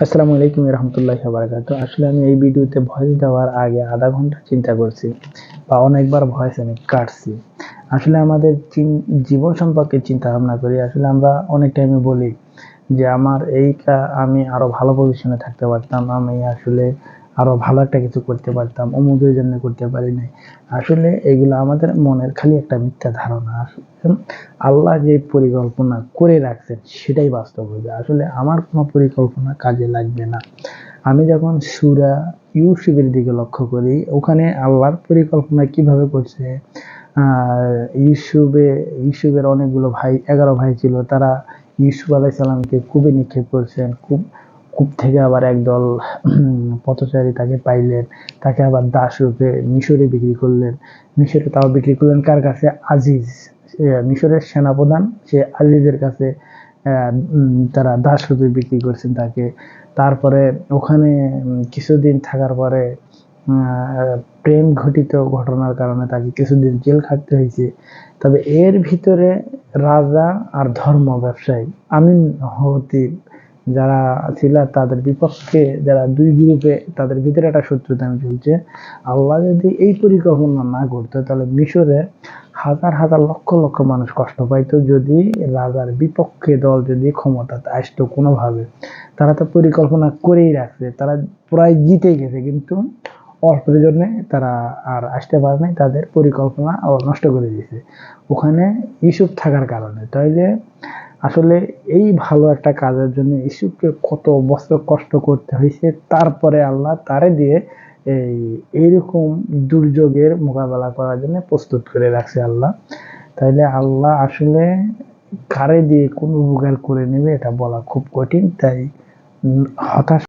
আসসালামু আলাইকুম রহমতুল্লাহি ওয়া বারাকাতুহু। আসলে আমি এই ভিডিওতে ভয়েস দেওয়ার আগে আধা ঘন্টা চিন্তা করছি বা অনেকবার ভয়েস আমি কাটছি। আসলে আমাদের জীবন সম্পর্কে চিন্তা ভাবনা করি। আসলে আমরা অনেক টাইমে বলি যে আমার আমি আরো ভালো পজিশনে থাকতে পারতাম, আমি আসলে আরো ভালো একটা কিছু করতে পারতাম, অমুকের জন্য করতে পারি নাই। আসলে এগুলো আমাদের মনের খালি একটা মিথ্যা ধারণা। আসলে আল্লাহ যে পরিকল্পনা করে রাখছেন সেটাই বাস্তব হবে। আসলে আমার কোনো পরিকল্পনা কাজে লাগবে না। আমি যখন সূরা ইউসুফের দিকে লক্ষ্য করি, ওখানে আল্লাহর পরিকল্পনা কিভাবে করছে। ইউসুফের অনেকগুলো ভাই, 11 ভাই ছিল। তারা ইউসুফ আলাইহিস সালামকে কূপে নিক্ষেপ করছেন। কূপ থেকে আবার একদল পথচারী তাকে পাইলেন। তাকে আবার দাস রূপে মিশরে বিক্রি করলেন। মিশরে তাও বিক্রি করলেন কার কাছে? আজিজ। মিশরের সেনাপ্রধান সে আজিজের কাছে তারা দাস রূপে বিক্রি করছেন তাকে। তারপরে ওখানে কিছুদিন থাকার পরে প্রেম ঘটিত ঘটনার কারণে তাকে কিছুদিন জেল খাটতে হয়েছে। তবে এর ভিতরে রাজা আর ধর্ম ব্যবসায়ী আমিন হতিব যারা ছিল তাদের বিপক্ষে, যারা দুই গ্রুপে, তাদের ভিতরে একটা শত্রুতা চলছে। আল্লাহ যদি এই পরিকল্পনা না করতো তাহলে মিশরে হাজার হাজার লক্ষ লক্ষ মানুষ কষ্ট পাইতো যদি রাজার বিপক্ষে দল যদি ক্ষমতাতে আসতো কোনোভাবে। তারা তো পরিকল্পনা করেই রাখছে, তারা প্রায় জিতে গেছে, কিন্তু অল্পের জন্য তারা আর আসতে পারে নাই, তাদের পরিকল্পনা নষ্ট করে দিয়েছে ওখানে ইউসুফ থাকার কারণে। তাইলে আসলে এই ভালো একটা কাজের জন্য ইউসুফকে কত বছর কষ্ট করতে হয়েছে, তারপরে আল্লাহ তারে দিয়ে এইরকম দুর্যোগের মোকাবেলা করার জন্য প্রস্তুত করে রাখছে আল্লাহ। তাইলে আল্লাহ আসলে কারে দিয়ে কোন উপকার করে নেবে এটা বলা খুব কঠিন। তাই হতাশ